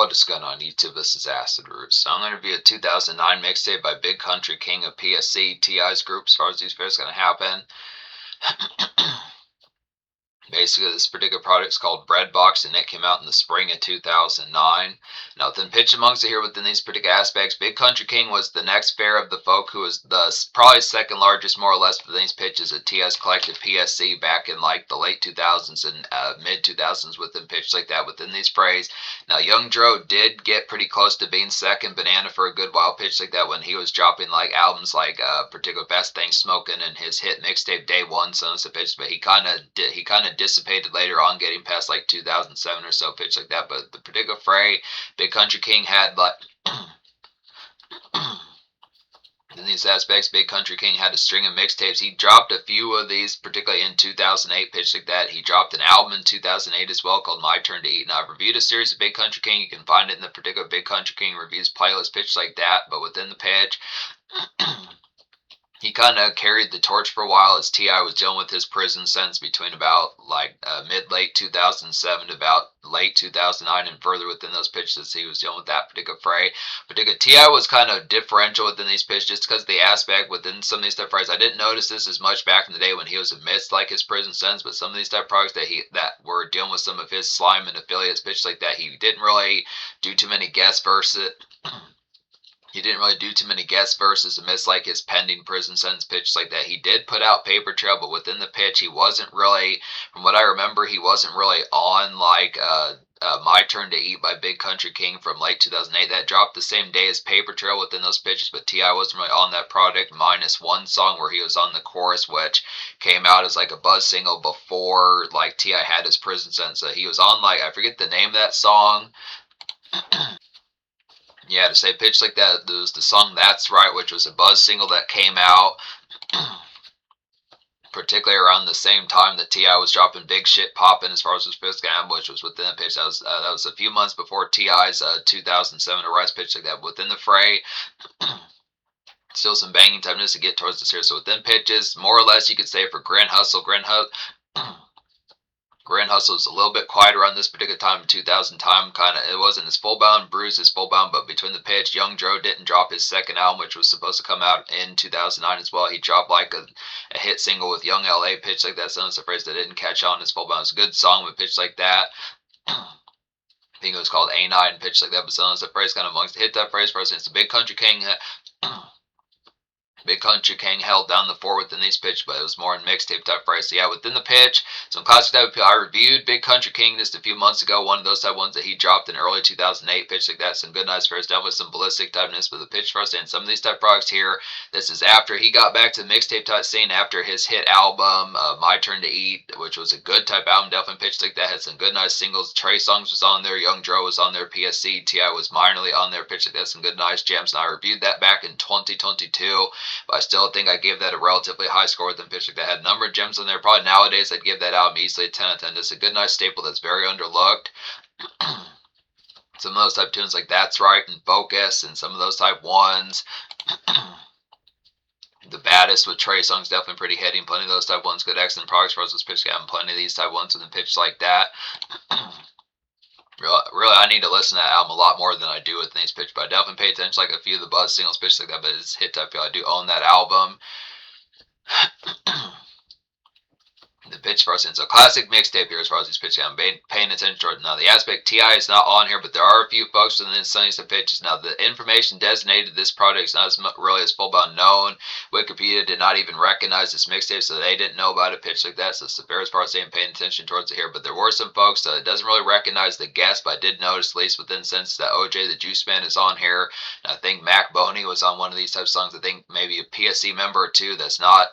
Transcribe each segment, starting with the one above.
What is going on YouTube? This is Acid Roots. So I'm going to review a 2009 mixtape by Big Country King of PSC, T.I.'s group, as far as these videos going to happen. Basically, this particular product is called Breadbox, and it came out in the spring of 2009. Now, within pitch amongst it here, within these particular aspects, Big Country King was the next fair of the folk, who was the probably second largest, more or less, within these pitches at T.I.'s collective PSC back in like the late 2000s and mid 2000s within pitch like that within these frays. Now, Young Dro did get pretty close to being second banana for a good while pitch like that when he was dropping like albums like particular Best Thing Smoking and his hit mixtape Day One, so it's a pitch, but he kind of dissipated later on, getting past like 2007 or so, pitch like that. But the particular fray, Big Country King had like in these aspects, Big Country King had a string of mixtapes. He dropped a few of these, particularly in 2008, pitch like that. He dropped an album in 2008 as well called My Turn to Eat. And I've reviewed a series of Big Country King. You can find it in the particular Big Country King reviews playlist, pitch like that. But within the pitch, he kind of carried the torch for a while as T.I. was dealing with his prison sentence between about like mid-late 2007 to about late 2009 and further within those pitches. He was dealing with that particular fray. Particular T.I. was kind of differential within these pitches just because the aspect within some of these type of frays. I didn't notice this as much back in the day when he was amidst like his prison sentence, but some of these type of products that were dealing with some of his slime and affiliates pitch like that, he didn't really do too many guest verses. He didn't really do too many guest verses amidst like his pending prison sentence pitch like that. He did put out Paper Trail, but within the pitch, he wasn't really, from what I remember, he wasn't really on like My Turn to Eat by Big Country King from late 2008. That dropped the same day as Paper Trail within those pitches, but T.I. wasn't really on that product, minus one song where he was on the chorus, which came out as like a buzz single before like T.I. had his prison sentence. So he was on like, I forget the name of that song. Yeah, to say pitch like that, there was the song That's Right, which was a buzz single that came out particularly around the same time that T.I. was dropping Big Shit Poppin' as far as his fifth album, which was within the pitch. That was a few months before T.I.'s 2007 Arrest pitch like that. Within the fray, still some banging time just to get towards this here. So within pitches, more or less you could say for Grand Hustle, Grand Hustle was a little bit quieter on this particular time in 2000 time. Kind of, it wasn't as full bound. Bruise is full bound, but between the pitch, Young Dro didn't drop his second album, which was supposed to come out in 2009 as well. He dropped like a hit single with Young LA, pitch like that. Sounds a phrase that didn't catch on as full bound. It's a good song with pitch like that. I think it was called A9 and pitch like that, but sounds a phrase kind of amongst hit that phrase for us. It's a Big Country King. Big Country King held down the fort within these pitch, but it was more in mixtape type phrase. So yeah, within the pitch, some classic type. I reviewed Big Country King just a few months ago. One of those type ones that he dropped in early 2008, pitch like that. Some good nice phrase, definitely some ballistic typeness with the pitch for us. And some of these type products here, this is after he got back to the mixtape type scene after his hit album, My Turn to Eat, which was a good type album, definitely pitch like that. Had some good nice singles. Trey Songz was on there, Young Dro was on there, PSC, T.I. was minorly on there, pitch like that. Some good nice gems. And I reviewed that back in 2022. But I still think I gave that a relatively high score within pitch like that. Had a number of gems on there. Probably nowadays I'd give that album easily a 10 out of 10. Just a good nice staple that's very underlooked. Some of those type tunes like That's Right and Focus and some of those type ones. The Baddest with Trey Songz, definitely pretty hitting. Plenty of those type ones. Good excellent products for us with pitch having plenty of these type ones within pitch like that. Really, I need to listen to that album a lot more than I do with these pitch, but I definitely pay attention to like a few of the buzz singles, pitch like that, but it's hit type feel. I do own that album. The pitch for us, and so classic mixtape here as far as these pitches. I'm paying attention to it. Now the aspect T.I. is not on here, but there are a few folks within Sunny's pitches. Now the information designated this product is not as really as full bound known. Wikipedia did not even recognize this mixtape, so they didn't know about a pitch like that. So it's fair as far as saying paying attention towards it here. But there were some folks that doesn't really recognize the guest, but I did notice, at least within the sense that OJ the Juice Man is on here. And I think Mac Boney was on one of these type of songs. I think maybe a PSC member or two that's not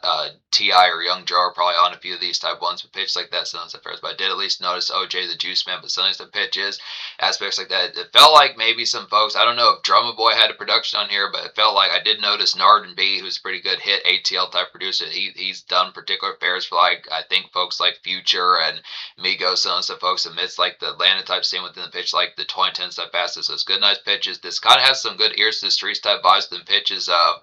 T.I. or Young Dro are probably on a few of these type ones with pitch like that, sounds at first, but I did at least notice OJ the Juice Man, but some of the pitches, aspects like that, it felt like maybe some folks, I don't know if Drumma Boy had a production on here, but it felt like I did notice Nard and B, who's a pretty good hit ATL type producer. He's done particular fairs for like, I think folks like Future and Migos, some of the folks amidst like the Atlanta type scene within the pitch, like the 2010s type fastest. So it's good, nice pitches. This kind of has some good ears to the streets type vibes within pitches of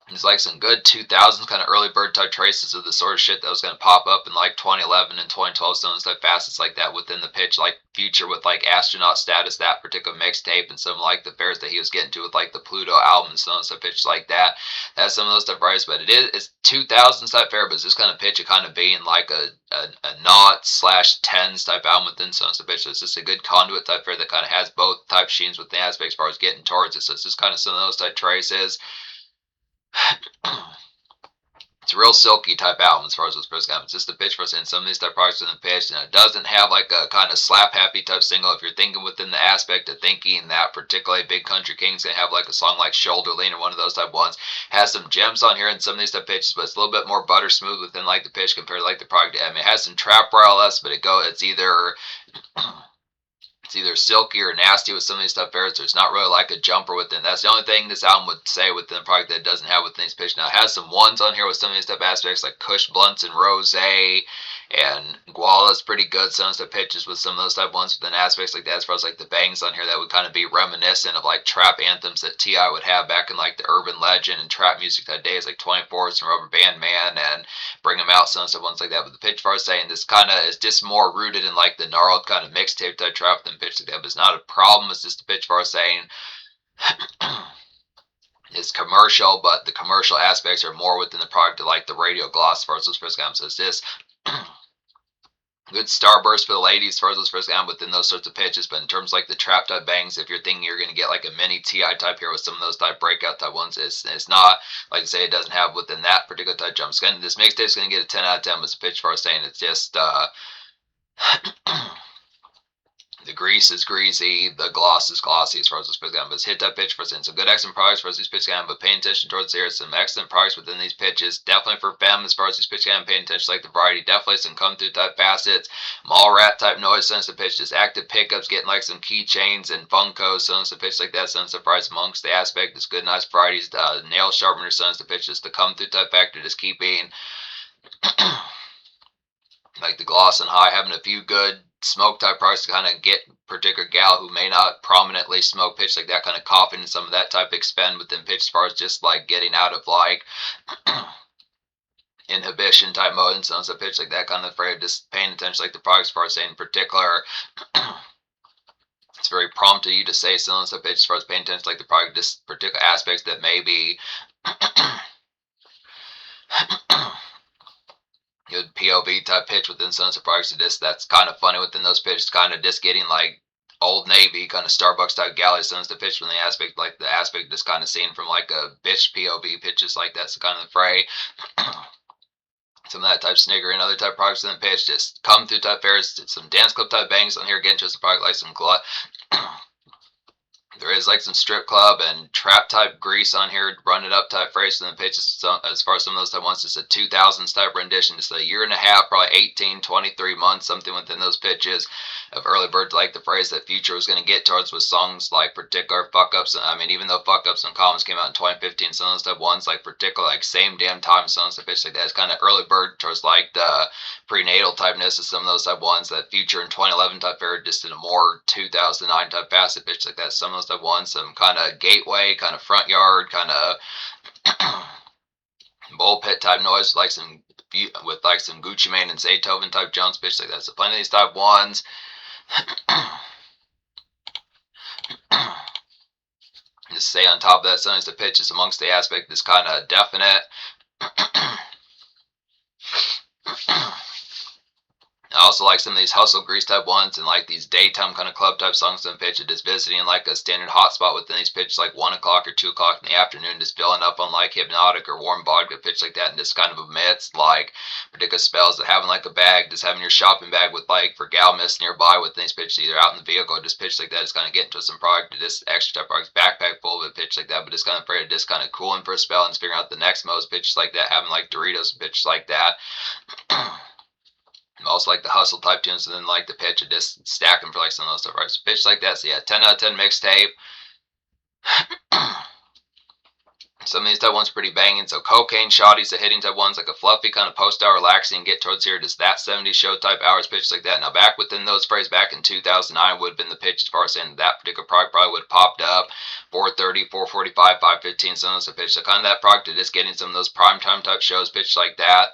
There's like some good 2000s kind of early bird type traces of the sort of shit that was going to pop up in like 2011 and 2012, some type facets like that within the pitch, like Future with like Astronaut Status, that particular mixtape, and some like the fairs that he was getting to with like the Pluto album and some stuff pitch like that. Has some of those stuff right, but it's 2000s type fair, but it's just kind of pitch it kind of being like a naught slash tens type album within some stuff pitch. So it's just a good conduit type fair that kind of has both type sheens with the aspects as far as getting towards it. So it's just kind of some of those type traces. It's a real silky type album as far as those press comments. Just the pitch for us and some of these type products in the pitch, and it doesn't have like a kind of slap happy type single. If you're thinking within the aspect of thinking that particularly Big Country King's gonna have like a song like Shoulder Lean or one of those type ones, has some gems on here in some of these type pitches, but it's a little bit more butter smooth within like the pitch compared to like the product. I mean, it has some trap wireless, but it's either it's either silky or nasty with some of these stuff pairs. There's not really like a jumper within. That's the only thing this album would say within the product that it doesn't have within these pitches. Now it has some ones on here with some of these type aspects like Kush Blunts and Rose, and Guala's pretty good. Some of the pitches with some of those type ones within aspects like that, as far as like the bangs on here that would kind of be reminiscent of like trap anthems that T.I. would have back in like the urban legend and trap music that days, like 24s and Rubber Band Man and Bring 'Em Out, some of the ones like that. But the pitch far saying this kind of is just more rooted in like the gnarled kind of mixtape type trap than pitch like that. But it's not a problem. It's just the pitch far saying is commercial, but the commercial aspects are more within the product of like the radio gloss as far as those first games. So it's just good starburst for the ladies as far as those first games within those sorts of pitches. But in terms of like the trap type bangs, if you're thinking you're going to get like a mini TI type here with some of those type breakout type ones, it's not. Like I say, it doesn't have within that particular type jump. This mixtape is going to get a 10 out of 10 with the pitch far saying it's just the grease is greasy, the gloss is glossy as far as this pitch game. But it's hit that pitch for some good excellent products for these pitch game, but paying attention towards there. Some excellent products within these pitches. Definitely for femme as far as these pitch game, paying attention like the variety. Definitely some come through type facets, mall rat type noise, sensitive pitches, active pickups, getting like some keychains and Funkos, sensitive pitch like that, sensitive price amongst the aspect. It's good, nice varieties, nail sharpener, sensitive pitches, the come through type factor, just keeping like the gloss and high, having a few good smoke type products to kind of get particular gal who may not prominently smoke pitch like that, kind of coughing and some of that type expend within pitch as far as just like getting out of like inhibition type mode and some pitch like that, kind of afraid, just paying attention like the products as far as saying in particular it's very prompt to you to say some pitch as far as paying attention like the product, just particular aspects that may be good POV type pitch within Sunset Products. That's kind of funny within those pitches, kind of just getting like Old Navy kind of Starbucks type galley sons to pitch from the aspect, like the aspect just kind of seen from like a bitch POV pitches like that's kind of the fray. Some of that type snigger and other type products in the pitch just come through type fairs. Some dance club type bangs on here, getting to some product like some there is like some strip club and trap type grease on here, run it up type phrase in the pitches. As far as some of those type ones, it's a 2000s type rendition. It's a year and a half, probably 18, 23 months, something within those pitches of early bird, like the phrase that Future was going to get towards with songs like particular fuck ups. I mean, even though fuck ups and comments came out in 2015, some of those type ones like particular, like same damn time, some of those pitch like that. It's kind of early bird towards like the prenatal typeness of some of those type ones that Future in 2011 type fair, just in a more 2009 type facet pitch like that. Some of those type ones, some kind of gateway, kind of front yard, kind of bull pit type noise, like some with like some Gucci Mane and Zaytoven type Jones pitch like that. So plenty of these type ones. Just say on top of that, sometimes the pitch is amongst the aspect is kind of definite. I also like some of these hustle grease type ones and like these daytime kind of club type songs on pitch, just visiting like a standard hotspot within these pitches like 1 o'clock or 2 o'clock in the afternoon, just filling up on like Hypnotic or Warm Vodka pitch like that, and just kind of amidst like ridiculous spells that having like a bag, just having your shopping bag with like for gal miss nearby with these pitches, either out in the vehicle or just pitch like that, just kind of getting to some product, just extra type products, backpack full of it pitch like that, but just kind of afraid of just kind of cooling for a spell and figuring out the next most pitches like that, having like Doritos pitches like that. Also like the hustle type tunes, and then like the pitch and just stack them for like some of those stuff, right? So pitch like that. So yeah, 10 out of 10 mixtape. Some of these type ones are pretty banging. So cocaine shotties, the hitting type ones, like a fluffy kind of post hour relaxing, get towards here, just that 70 show type hours pitch like that. Now back within those frames, back in 2009 would have been the pitch as far as saying that particular product probably would have popped up 430, 445, 515, some of those pitch. So kind of that product is just getting some of those primetime type shows pitched like that.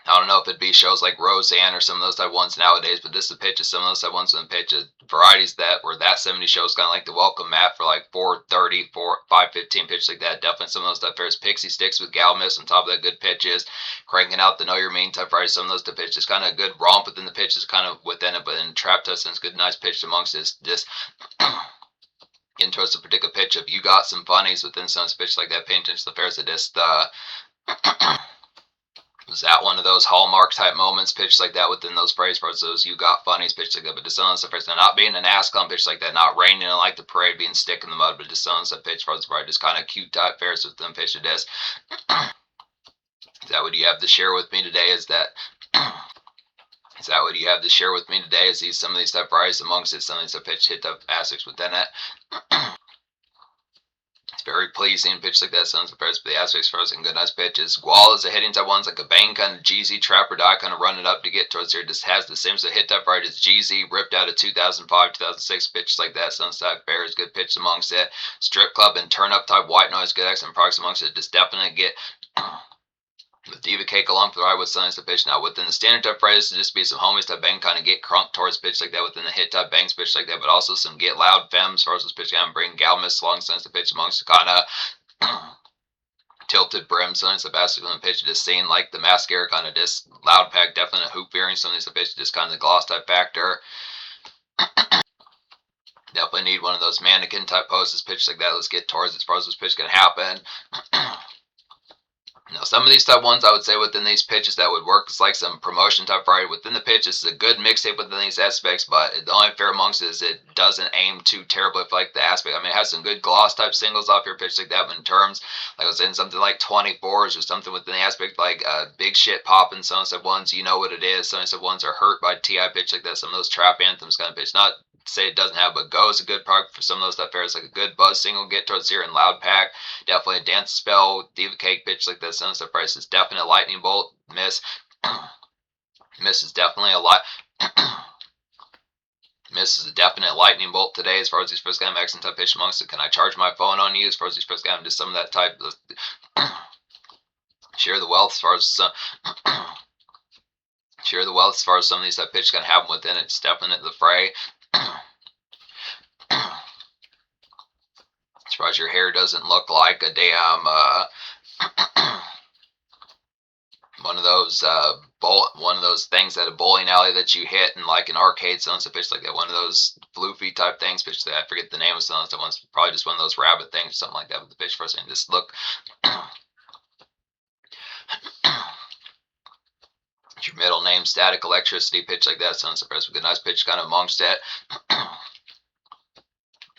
I don't know if it'd be shows like Roseanne or some of those type ones nowadays, but this is a pitch of some of those type ones and pitch of varieties that were that 70 shows, kind of like the welcome mat for like 430, 515 pitch like that. Definitely some of those type fairs. Pixie Sticks with Gal Miss on top of that, good pitches. Cranking out the Know Your Mean type varieties, some of those type pitches. Kind of a good romp within the pitches, kind of within it, but in Trap Testings, good nice pitch amongst this. Just into a particular pitch of you got some funnies within some pitch like that. Paying attention to the fairs that just was that one of those hallmark type moments pitched like that within those praise parts, those you got funnies pitched like that, but just on the first not being an ass clown pitch like that, not raining like the parade, being stick in the mud, but just on the pitch parts, just kind of cute type fairs with them pitch of this. Is that what you have to share with me today? Is that what you have to share with me today? Is these some of these type varieties amongst it, some of these type pitch hit type aspects within it? Very pleasing pitch like that. Sounds compared to the aspects for us and good nice pitches. Gual is a hitting type ones like a bang kind of Jeezy trap or die kind of running up to get towards here. Just has the same as a hit type right as Jeezy ripped out of 2005, 2006 pitch like that. Sounds type bear is good pitch amongst it. Strip club and turn up type white noise good excellent products amongst it. Just definitely get with Diva Cake along for the ride with Sunny's the pitch. Now within the standard type phrases, just be some homies type bang kind of get crunk towards pitch like that within the hit type bangs pitch like that, but also some get loud femmes as far as this pitch kind of bring gal miss along Sunny's the pitch amongst the kind of tilted brim Sunny's the basket on the pitch, just seeing like the mascara kind of just loud pack, definitely hoop bearing Sunny's the pitch, just kind of the gloss type factor. Definitely need one of those mannequin type poses pitch like that. Let's get towards as far as this pitch can happen. Now, some of these type ones I would say within these pitches that would work is like some promotion type variety within the pitch. This is a good mixtape within these aspects, but the only fair amongst it is it doesn't aim too terribly for like the aspect. I mean, it has some good gloss type singles off your pitch like that, but in terms, like I was in something like 24s or something within the aspect like big shit popping, some of the ones, you know what it is. Some of the ones are hurt by T.I. pitch like that. Some of those trap anthems kind of pitch. Not say it doesn't have, but Go is a good product for some of those stuff. There's like a good buzz single, get towards here, and loud pack. Definitely a dance spell, Diva Cake pitch like this. Some stuff price is definitely a lightning bolt. Miss is definitely a lot. Miss is a definite lightning bolt today as far as these first game excellent type pitch amongst it. Can I charge my phone on you as far as these first game? Just some of that type. Share the wealth as far as some. Share the wealth as far as some of these type pitch can happen within it. It's definitely the fray. Surprised your hair doesn't look like a damn one of those things at a bowling alley that you hit in like an arcade. Sounds a pitch like that. One of those floofy type things. Pitch that I forget the name of some of those ones. Probably just one of those rabbit things or something like that. With the pitch for a second, just look. Your middle name, static electricity pitch like that. Sounds surprised with a nice pitch kind of amongst it.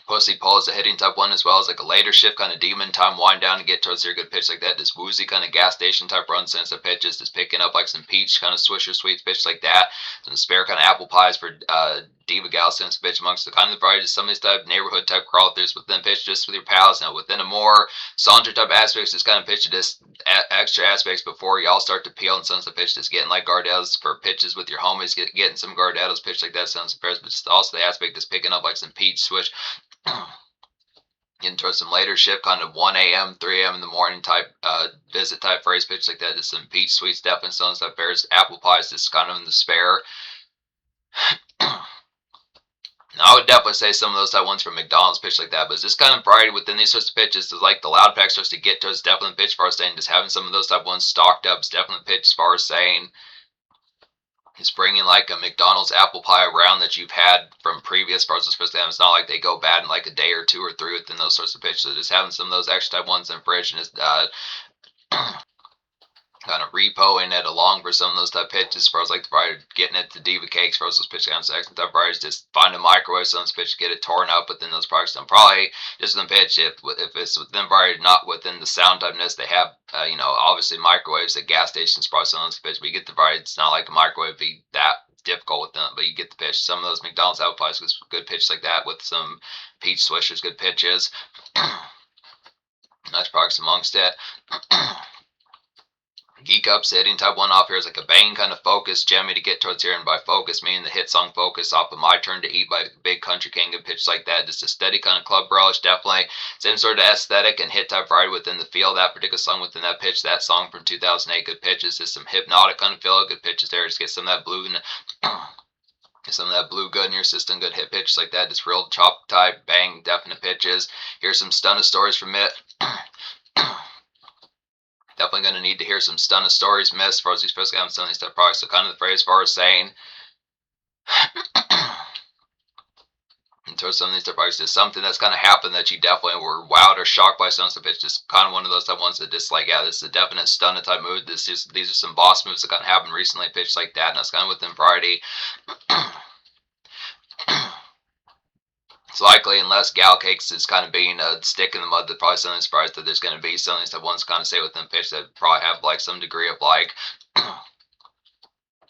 Pussy Pull is a hitting type one as well as like a later shift kind of demon time wind down to get towards your good pitch like that. This woozy kind of gas station type run sense of pitches. Just picking up like some peach kind of swisher sweets pitch like that. Some spare kind of apple pies for Diva Gal sense of pitch amongst the kind of variety of some of these type neighborhood type crawl throughs within pitch just with your pals. Now within a more saunter type aspects, just kind of pitch just extra aspects before y'all start to peel and sense of pitch. Just getting like Gardettos for pitches with your homies, getting some Gardettos pitch like that sounds pairs, but just also the aspect just picking up like some peach swish. Into some later shift, kind of 1 a.m., 3 a.m. in the morning type visit type phrase pitch like that. Just some peach sweet stepping stones type bears, apple pies, just kind of in the spare. Now, I would definitely say some of those type ones from McDonald's pitch like that, but it's just kind of variety within these sorts of pitches. Is like the loud pack starts to get to us, definitely pitch as far as saying just having some of those type ones stocked up is definitely pitch as far as saying. It's bringing like a McDonald's apple pie around that you've had from previous parts of the It's not like they go bad in like a day or two or three within those sorts of pitches. So just having some of those extra type ones in the fridge and just kind of repoing it along for some of those type pitches as far as like the variety getting it to Diva Cakes for those pitch down section type varieties. Just find a microwave some pitch, get it torn up within those products. And probably just in the pitch if it's within variety, not within the sound typeness they have. Obviously microwaves at gas stations probably some of those pitch, but you get the variety. It's not like a microwave be that difficult with them, but you get the pitch. Some of those McDonald's apple pies with good pitches like that, with some peach swishers, good pitches. Nice products amongst it. Geek Up's hitting type 1 off here is like a bang kind of focus, jammy to get towards here, and by focus, meaning the hit song Focus off of My Turn to Eat by Big Country King, good pitch like that. Just a steady kind of club relish, definitely. Same sort of aesthetic and hit type variety within the field. That particular song within that pitch, that song from 2008, good pitches. Just some hypnotic kind of feel, good pitches there. Just get some of that blue. Get some of that blue good in your system, good hit pitches like that. Just real chop type, bang, definite pitches. Here's some stunning stories from it. Definitely going to need to hear some stunning stories, miss, as far as these first guys selling these type of products. So kind of the phrase as far as saying, in terms of some of these type of products, is something that's kind of happened that you definitely were wowed or shocked by. Some stuff. It's just kind of one of those type ones that just like, yeah, this is a definite stunning type move. These are some boss moves that kind of happened recently, pitched like that, and that's kind of within variety. It's likely, unless Gal Cakes is kind of being a stick in the mud, that probably some of these surprised that there's going to be some of these type ones kind of say within pitch that probably have like some degree of like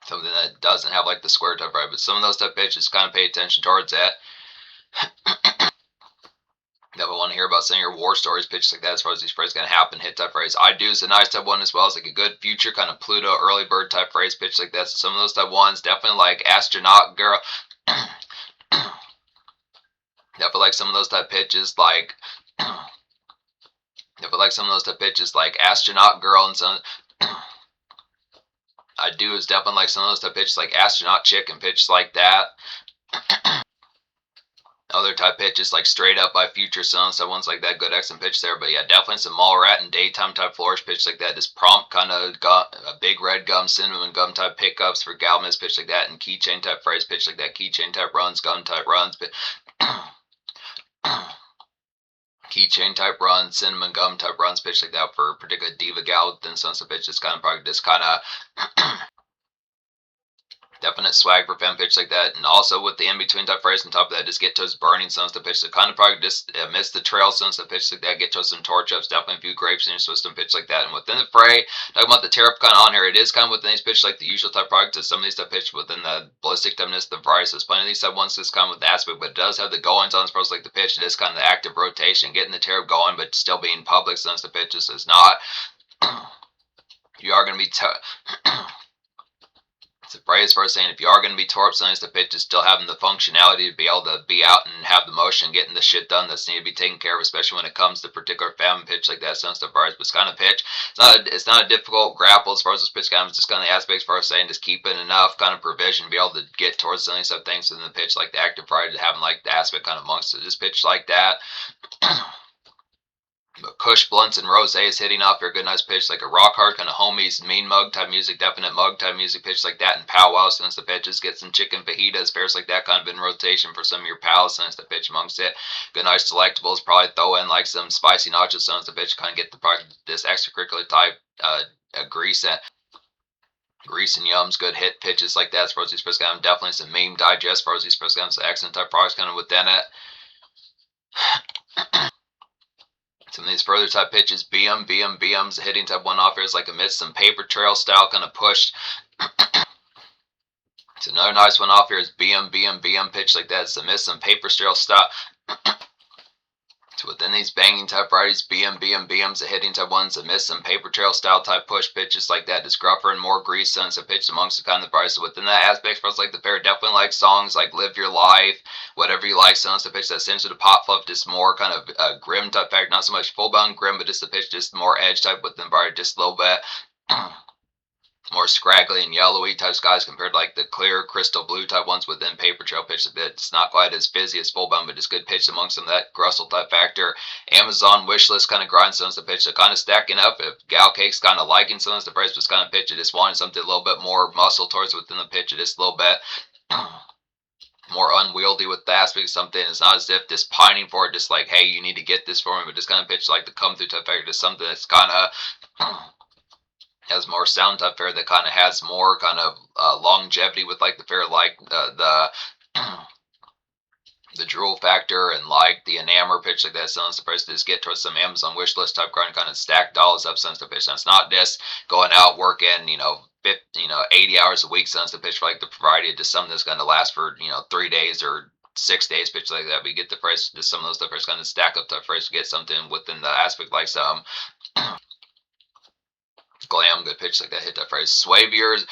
something that doesn't have like the square type right, but some of those type pitches kind of pay attention towards that. Never want to hear about some of your war stories, pitches like that, as far as these phrases going to happen, hit type phrase. I do is a nice type one as well. It's like a good future kind of Pluto early bird type phrase, pitch like that. So some of those type ones definitely like astronaut girl. Definitely like some of those type pitches, like definitely like some of those type pitches, like astronaut girl, and some. I do is definitely like some of those type pitches, like astronaut chick, and pitches like that. Other type pitches like straight up by Future Son, so ones like that, good excellent pitch there. But yeah, definitely some mall rat and daytime type flourish pitch like that. Just prompt kind of a big red gum, cinnamon gum type pickups for Galmas pitch like that, and keychain type phrase pitch like that. Keychain type runs, gum type runs, but keychain type runs, cinnamon gum type runs pitch like that for particular diva gal. Then some pitch just kind of probably just kind of. Definite swag for femme pitch like that, and also with the in-between type phrase on top of that, just get to his burning sons to pitch. So kind of probably just miss the trail sons to pitch like that, get to some torch ups, definitely a few grapes in your system pitch like that. And within the fray, talking about the tear up kind of on here, it is kind of within these pitch like the usual type product. So some of these type pitch within the ballistic typeness, the variety. So there's plenty of these type ones that's kind of with the aspect, but it does have the goings on as far as like the pitch. It is kind of the active rotation, getting the tear up going, but still being public sons to pitches. So it's not. You are going to be. It's a phrase for saying if you are going to be tore up signs to pitch, is still having the functionality to be able to be out and have the motion, getting the shit done that's needed to be taken care of, especially when it comes to particular fam pitch like that. Some stuff, but it's kind of pitch. It's not a difficult grapple as far as this pitch comes. It's just kind of the aspects for saying just keeping enough kind of provision to be able to get towards some of these things in the pitch, like the active variety, having like the aspect kind of amongst it. Just pitch like that. Kush blunts and rosés hitting off your good nice pitch like a rock hard kind of homies mean mug type music, definite mug type music pitch like that, and powwow since the pitches, get some chicken fajitas, fairs like that kind of in rotation for some of your pals since the pitch amongst it. Good nice selectables, probably throw in like some spicy nachos since the pitch, kind of get the this extracurricular type grease and yums, good hit pitches like that. As far as these first guys, definitely some meme digest as far as these first guys, so excellent type products kind of within it. Some of these further type pitches, BM's hitting type one off here is like amidst some paper trail style kind of push. So another nice one off here is BM pitch like that. It's amidst some paper trail style. So within these banging type varieties, BM's a hitting type ones amidst some paper trail style type push pitches like that. Just gruffer and more grease sense of pitch amongst the kind of varieties. So within that aspect, for us like the pair, definitely like songs like Live Your Life, whatever you like, sense of pitch that seems to the pop fluff, just more kind of grim type factor, not so much full bound grim, but just the pitch, just more edge type within variety, just a little bit. More scraggly and yellowy type skies compared to like the clear crystal blue type ones within paper trail pitch a bit. It's not quite as fizzy as full bound, but it's good pitch amongst some of that grustle type factor. Amazon wish list kind of grindstones the pitch, so kind of stacking up. If Gal Cake's kind of liking some of the price was kind of pitch, it just wanted something a little bit more muscle towards within the pitch, it just a little bit more unwieldy with the aspect of something. It's not as if just pining for it, just like, hey, you need to get this for me, but just kind of pitch like the come through type factor, just something that's kind of has more sound type fair, that kind of has more kind of longevity with like the fair, like the drool factor and like the enamor pitch like that. Sounds supposed to just get towards some Amazon wish list type grind, kind of stack dollars up sense to pitch. And it's not just going out working, 80 hours a week. So it's the pitch for like the variety of just something that's going to last for 3 days or 6 days, pitch like that. We get the price, just some of those stuff is going to stack up the price to get something within the aspect like some glam, good pitch like that, hit that phrase. Swaviers.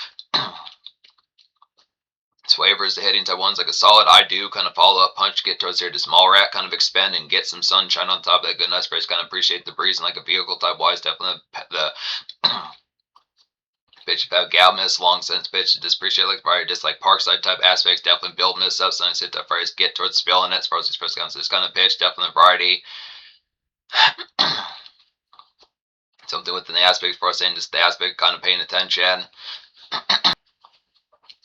Swavers, the hitting type ones like a solid I do kind of follow up punch, get towards here to small rat, kind of expand and get some sunshine on top of that good nice phrase, kind of appreciate the breeze and like a vehicle type wise, definitely the pitch about gal miss long sense pitch to just appreciate like probably just like parkside type aspects, definitely build miss up, so hit that phrase, get towards spilling it, as far as these press counts, this kind of pitch, definitely variety. Something within the aspects for us saying just the aspect kind of paying attention.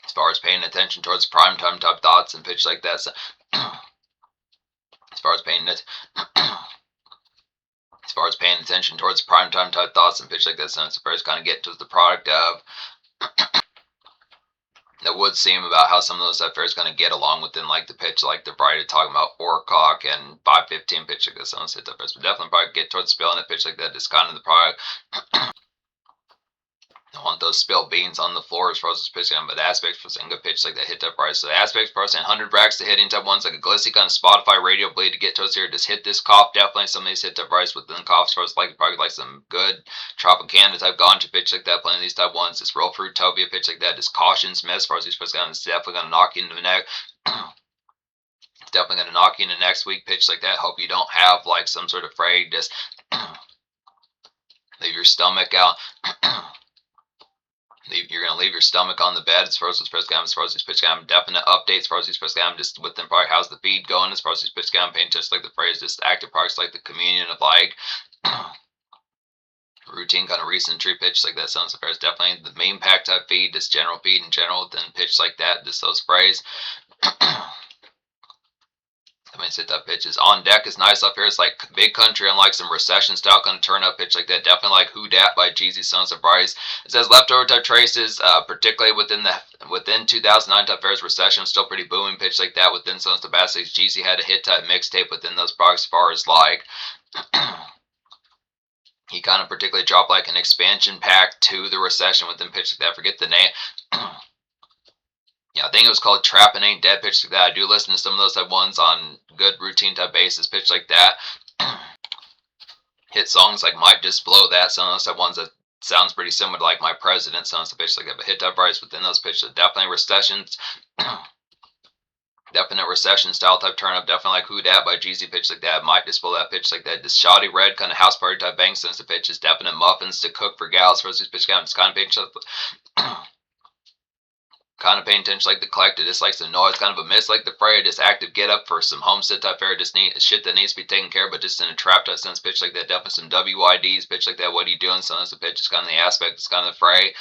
As far as paying attention towards prime time type thoughts and pitch like that. So, as far as paying attention towards prime time type thoughts and pitch like that, so it's the first kind of get to the product of that would seem about how some of those stuff is going to get along within like the pitch, like the variety talking about 4 o'clock and 5:15 pitch like this. So hit that first, but definitely probably get towards spilling it pitch like that. Just kind of the product. I want those spilled beans on the floor as far as this pitch, but the aspects for saying good pitch like that hit that price. So the aspects for saying 100 racks to hitting type ones like a glissy kind of Spotify radio bleed to get towards here. Just hit this cough. Definitely some of these hit that price within the cough as far as like probably like some good Tropicana type ganja pitch like that. Playing these type ones. This real Fruitopia pitch like that. Just cautions miss as far as these pitch it's definitely gonna knock you into the neck. Definitely gonna knock you into next week pitch like that. Hope you don't have like some sort of fray. Just leave your stomach out. You're going to leave your stomach on the bed as far as this press game, as far as these pitch game. Definite updates as far as these press game, just within probably how's the feed going as far as these pitch game, paying just like the phrase, just active parts like the communion of like routine kind of recent tree pitch like that sounds like definitely the main pack type feed, just general feed in general, then pitch like that, just those phrase. I mean, sit that pitches on deck is nice up here. It's like big country and like some recession style kind of turn up pitch like that. Definitely like Who Dat by Jeezy Sons of Bryce. It says leftover type traces, particularly within 2009 type fairs recession, still pretty booming pitch like that within Sons of Basics. Jeezy had a hit type mixtape within those products as far as like he kind of particularly dropped like an expansion pack to the recession within pitch like that. I forget the name. Yeah, I think it was called Trap and Ain't Dead pitch like that. I do listen to some of those type ones on good routine type basis pitch like that. Hit songs like Might Just Blow That. Some of those type ones that sounds pretty similar to like My President. Sounds a pitch like that. But hit type price within those pitches. Definitely recessions. Definite recession style type turn up. Definitely like Who Dat by Jeezy pitch like that. Might Just Blow That pitch like that. This shoddy red kind of house party type bang sense of pitches. Definite muffins to cook for gals versus pitch count. It's kind of pitch kind of paying attention like the collector, just like some noise, kind of a miss like the fray, just active get up for some homestead type fair, just need shit that needs to be taken care of, but just in a trap type sense pitch like that, definitely some WIDs pitch like that. What are you doing? So that's the pitch, it's kind of the aspect, it's kind of the fray.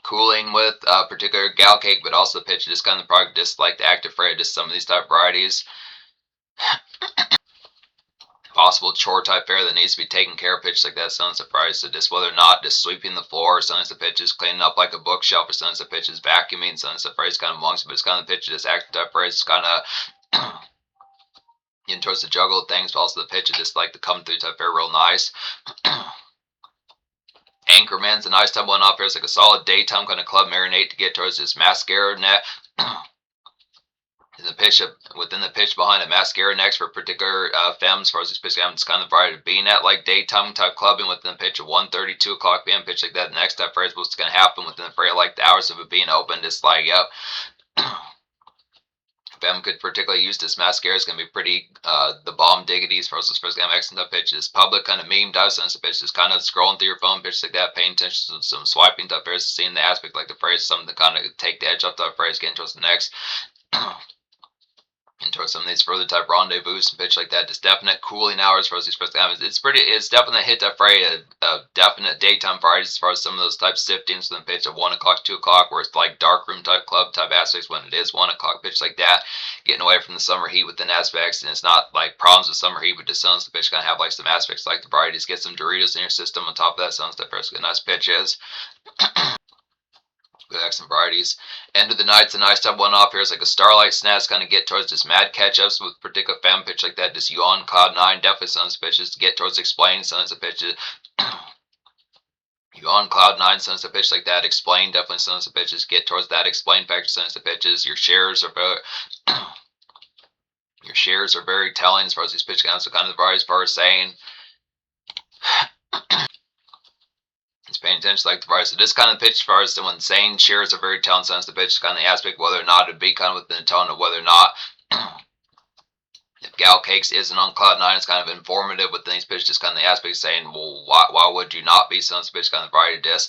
Cooling with particular gal cake, but also the pitch, just kind of the product, just like the active fray, just some of these type varieties. Possible chore type fare that needs to be taken care of pitch like that, sounds surprised. So just whether or not just sweeping the floor, sometimes the pitch is cleaning up like a bookshelf, or sometimes the pitch is vacuuming, sometimes the phrase kind of amongst, but it's kind of the pitch, just active type phrase, it's kind of getting towards the juggle of things, but also the pitch is just like the come through type fare real nice. Anchorman's a nice type one off here. It's like a solid daytime kind of club marinate to get towards this mascara net. The pitch within the pitch behind a mascara next for particular femmes as far as this pitch, it's kind of variety of being at like daytime type clubbing within the pitch of 1:30, 2 o'clock p.m. pitch like that. The next type phrase what's going to happen within the fray like the hours of it being open, just like yep. Femme could particularly use this mascara. It's going to be pretty the bomb diggity as far as this first game excellent type pitch. This public kind of meme does sense of pitch, just kind of scrolling through your phone pitch like that, paying attention to some swiping type phrase, seeing the aspect like the phrase, something to kind of take the edge off that phrase, getting towards the next. Into some of these further type rendezvous and pitch like that, just definite cooling hours for these supposed to have. It's definitely hit that fray a definite daytime Fridays as far as some of those type siftings with the pitch of 1 o'clock, 2 o'clock, where it's like dark room type club type aspects when it is 1 o'clock pitch like that, getting away from the summer heat within aspects, and it's not like problems with summer heat, but just sounds the pitch kind of have like some aspects like the varieties, get some Doritos in your system on top of that, sounds that first good nice pitch is. Good excellent varieties. End of the night's a nice type one off here. It's like a Starlight Snacks kind of get towards this mad catch-ups with particular fan pitch like that. This Yuan Cod 9 definitely sounds pitches to get towards explaining some of the pitches. You on cloud nine, sends a pitch like that. Explain definitely sends the pitches. Get towards that explain factor, sends the pitches. Your shares are very telling as far as these pitch counts. So kind of as far as saying it's paying attention to like the price. So this kind of pitch as far as someone saying shares are very telling sends the pitch. Kind of the aspect whether or not it'd be kind of within the tone of whether or not if Gal Cakes isn't on cloud nine, it's kind of informative within these pitches. Just kind of the aspect saying, well, why would you not be sends the pitch? Kind of variety of this.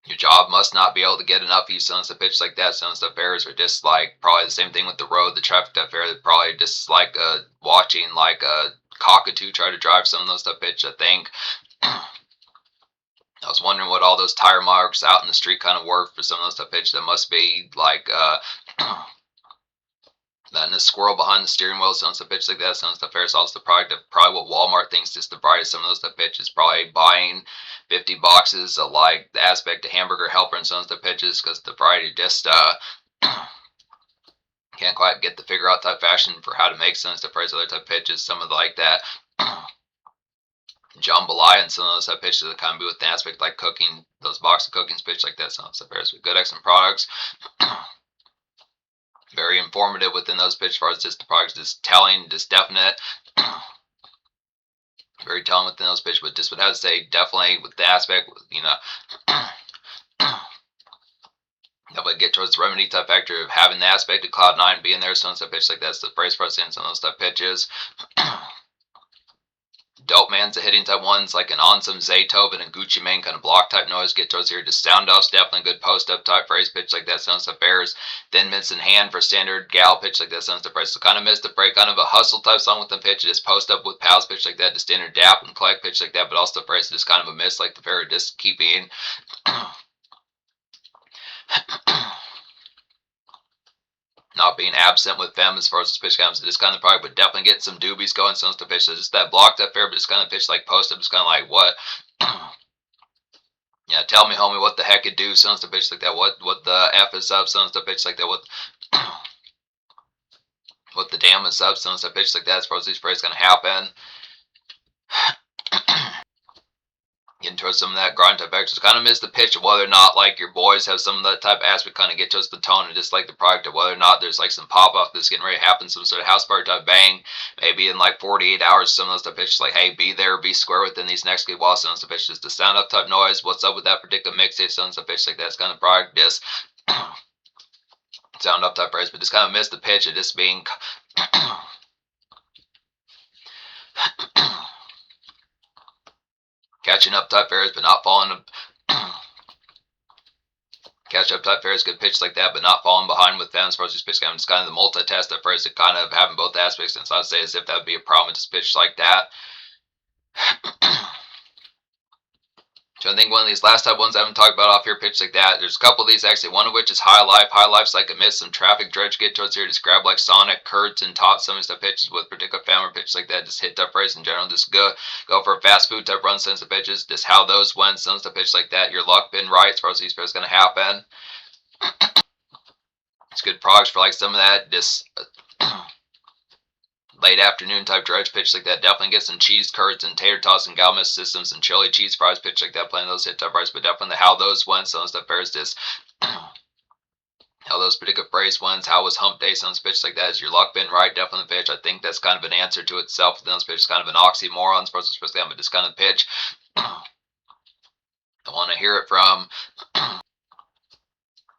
Your job must not be able to get enough use on the pitch like that. Some stuff errors are just like probably the same thing with the road, the traffic stuff error. Probably just like watching like a cockatoo try to drive some of those stuff pitch. I think I was wondering what all those tire marks out in the street kind of were for some of those stuff pitch. That must be like that and a squirrel behind the steering wheel, some stuff pitch like that. Some stuff errors also the product of probably what Walmart thinks is the brightest. Some of those stuff pitch is probably buying 50 boxes of like the aspect of hamburger helper and some of the pitches because the variety just can't quite get the figure out type fashion for how to make some of the price other type pitches. Some of the, like that jambalaya and some of those type pitches that kind of be with the aspect like cooking those box of cookings pitch like that. Some of the stuff with good excellent products. Very informative within those pitch as far as just the products, just telling, just definite. Very telling within those pitch, but just would have to say definitely with the aspect, you know, definitely get towards the remedy type factor of having the aspect of cloud nine being there. Some stuff pitch like that's the phrase for us in some of those type pitches. Dope man's the hitting type ones like an Onsum, Zaytoven, and Gucci Mane kind of block type noise. Get towards here. Just sound offs, definitely good post up type phrase pitch like that. Some stuff errors. Then Mints in hand for standard gal pitch like that. Some stuff phrase. So kind of missed the break. Kind of a hustle type song with the pitch. Just post up with pals pitch like that. The standard dap and collect pitch like that. But also the phrase just kind of a miss like the fair. Just keeping. Not being absent with them as far as the pitch comes to this kind of product, but definitely getting some doobies going, some stuff pitch. So just that blocked up there, but just kind of pitch like post up, just kind of like what? Yeah, tell me, homie, what the heck it do? Some stuff pitch like that. What the F is up? Some stuff pitch like that. What the damn is up? Some stuff pitch like that. As far as these phrases gonna happen. Getting towards some of that grind type extras. Kind of miss the pitch of whether or not like your boys have some of that type of aspect, kind of get towards the tone and just like the product of whether or not there's like some pop off that's getting ready to happen, some sort of house party type bang, maybe in like 48 hours. Some of those type pitches like, hey, be there, be square within these next few while some of those pitches, the sound up type noise, what's up with that particular mixtape, some of those pitches like that's kind of product just sound up type phrase, but just kind of miss the pitch of just being catching up type fares, but not falling. Catch up type fares, good pitch like that, but not falling behind with them as far as this pitch game. It's kind of the multitask type fares that kind of having both aspects. And so I'd say as if that would be a problem with this pitch like that. So I think one of these last type ones I haven't talked about off here, pitch like that. There's a couple of these actually, one of which is High Life. High Life's like a miss some traffic dredge get towards here. Just grab like Sonic, Kurtz, and top some of the pitches with particular family pitch like that. Just hit type phrase in general. Just go for a fast food type run sense of pitches. Just how those went, some of the pitch like that. Your luck been right as far as these pitches going to happen. It's good products for like some of that. Just late afternoon type dredge pitch like that. Definitely get some cheese curds and tater tots and galmus systems and chili cheese fries pitch like that. Playing those hit type fries, but definitely how those went. Some stuff there is just how those particular phrase wins. How was hump day? Some pitch like that. Is your luck been right? Definitely pitch. I think that's kind of an answer to itself. Then those pitches kind of an oxymoron. Supposed to but just kind of pitch. I want to hear it from.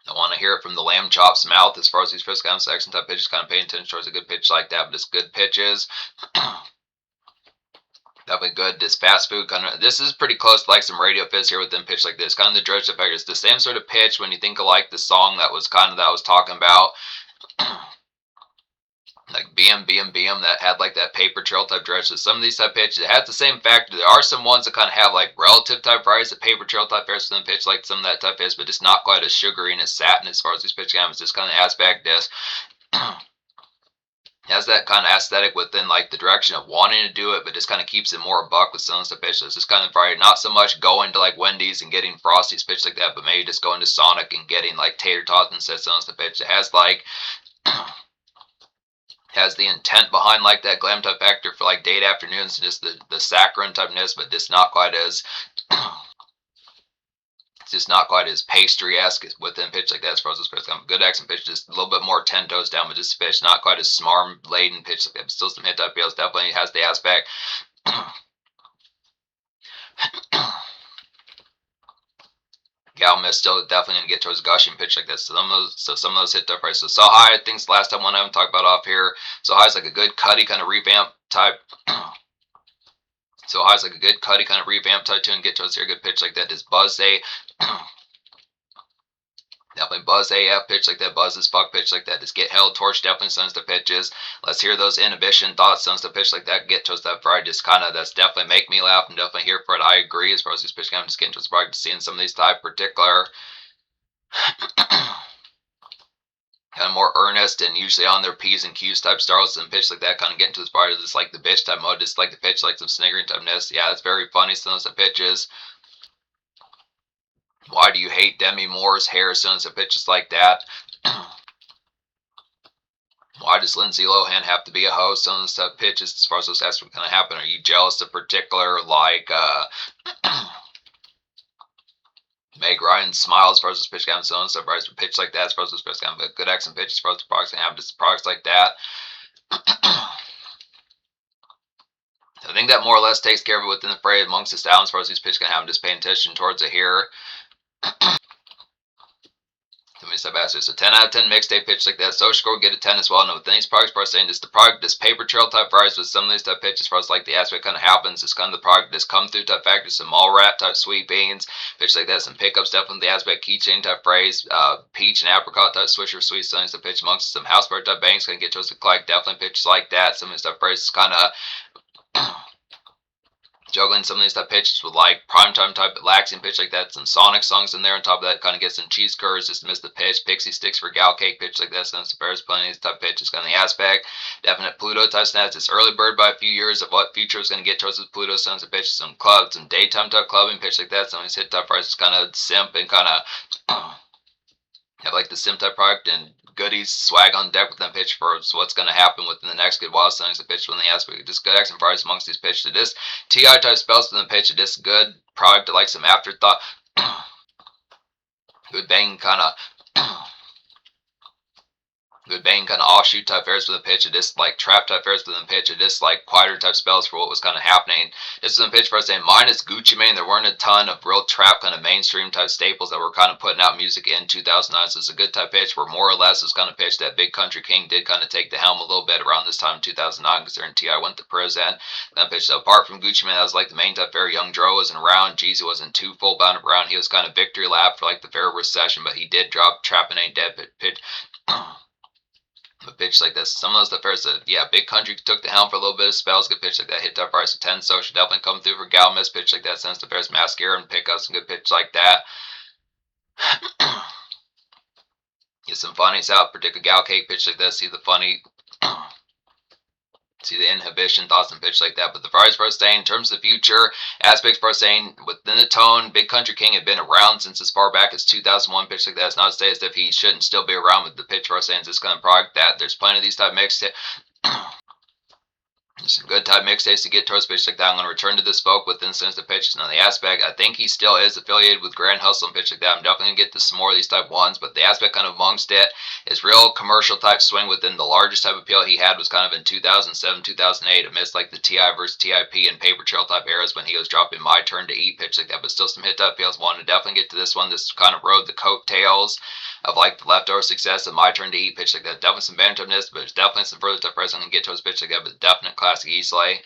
I want to hear it from the lamb chop's mouth as far as these first kind of section type pitches, kind of paying attention towards a good pitch like that, but it's good pitches. Definitely good. This fast food kind of, this is pretty close to like some radio fizz here with them pitch like this. Kind of the dredge effect. It's the same sort of pitch when you think of like the song that was kind of that I was talking about. Like BM that had like that paper trail type dredge. So some of these type pitches, it has the same factor. There are some ones that kind of have like relative type variety, the paper trail type variety, some pitch like some of that type is, but it's not quite as sugary and as satin as far as these pitch games. This kind of aspect this has that kind of aesthetic within like the direction of wanting to do it, but just kind of keeps it more a buck with some of the pitches. It's kind of variety, not so much going to like Wendy's and getting Frosty's pitch like that, but maybe just going to Sonic and getting like tater tots and some of the pitch. It has like has the intent behind like that glam type factor for like date afternoons and just the saccharine typeness, but just not quite as it's just not quite as pastry-esque within pitch like that as far as this pitch. Good accent pitch, just a little bit more 10 toes down, but just pitch, not quite as smarm-laden pitch like that. But still some hit type feels, definitely has the aspect. Galman is still definitely going to get towards gushing pitch like this. So some of those hit type prices. So high, I think last time one I haven't talked about off here. So high is like a good cutty kind of revamp type. So high is like a good cutty kind of revamp type tune. Get towards here, good pitch like that. Is Buzz A. Definitely Buzz AF pitch like that, Buzz as fuck pitch like that. Just get held torch, definitely sends to pitches. Let's hear those inhibition thoughts, sends to pitch like that. Get towards that fried, just kind of, that's definitely make me laugh. I'm definitely here for it. I agree as far as these pitch, I'm just getting towards the just seeing some of these type particular kind of more earnest and usually on their P's and Q's type styles and pitch like that, kind of getting to this part of just like the bitch type mode, just like the pitch, like some sniggering typeness. Yeah, it's very funny, some of those pitches. Why do you hate Demi Moore's hair as soon as it pitches like that? Why does Lindsay Lohan have to be a host on the stuff pitches as far as those aspects going to happen? Are you jealous of particular, like, Meg Ryan's smile as far as this pitch comes on, so far as pitch like that, as far as this pitch comes, but good accent pitch as far as the products can have just products like that. I think that more or less takes care of it within the fray amongst the styles as far as these pitches can have. Just paying attention towards it here. So 10 out of 10 mixtape pitch like that. Social score get a 10 as well. And within these products, part saying just the product, this paper trail type varies with some of these type pitches as far as like the aspect kind of happens. It's kind of the product that's come through type factors, some mall rat type sweet beans, pitch like that, some pickups, definitely the aspect keychain type phrase, peach and apricot type swisher sweet songs to pitch amongst some house bird type bangs, gonna get towards the collect, definitely pitches like that. Some of these type phrases kind of juggling some of these type pitches with like primetime type relaxing pitch like that, some Sonic songs in there on top of that, kind of get some cheese curds, just miss the pitch, pixie sticks for gal cake pitch like that, since the bears plenty of these type pitches, kind of the aspect, definite Pluto type snaps, it's early bird by a few years of what future is going to get towards the Pluto sons of pitches, some clubs, some daytime type clubbing pitch like that, some of these hit type prices kind of simp and kind of have like the sim type product and goodies swag on deck with them pitch for what's going to happen within the next good while songs the pitch when the aspect just good accent price amongst these pitches to this TI type spells to the pitch of this good product to like some afterthought good bang kind of good bang kind of offshoot type airs with a pitch of this like trap type airs with a pitch of this like quieter type spells for what was kind of happening. This is a pitch for us saying minus Gucci Mane. There weren't a ton of real trap kind of mainstream type staples that were kind of putting out music in 2009. So it's a good type pitch where more or less it's kind of pitch that Big Country King did kind of take the helm a little bit around this time in 2009 because they're in T.I. went to prison. That pitch, so apart from Gucci Mane, that was like the main type fair. Young Dro wasn't around. Jeezy wasn't too full bound around. He was kind of victory lap for like the fair recession, but he did drop Trappin' Ain't Dead pitch. A pitch like this. Some of those the first, yeah, Big Country took the helm for a little bit of spells. Good pitch like that. Hit that price of 10. So should definitely come through for Gal Miss pitch like that. Since the first mascara and pick up some good pitch like that. Get some funnies out. Predict a Gal Cake pitch like that. See the funny. See the inhibition thoughts and pitch like that. But the price for us saying in terms of the future aspects for us saying within the tone, Big Country King had been around since as far back as 2001 pitch like that. It's not to say as if he shouldn't still be around with the pitch for us saying this kind of product that there's plenty of these type mixtapes. Some good type mixtapes to get towards pitch like that. I'm going to return to this folk within sensitive pitches. Now the aspect, I think he still is affiliated with Grand Hustle and pitch like that. I'm definitely going to get to some more of these type ones, but the aspect kind of amongst it is real commercial type swing within the largest type appeal he had was kind of in 2007, 2008 amidst like the TI versus TIP and Paper Trail type eras when he was dropping My Turn to Eat pitch like that, but still some hit type appeals. Wanted to definitely get to this one. This kind of rode the coattails of like the leftover success of My Turn to Eat pitch like that. Definitely some bantamness, but there's definitely some further type price I'm going to get to his pitch like that, but definite classic easily.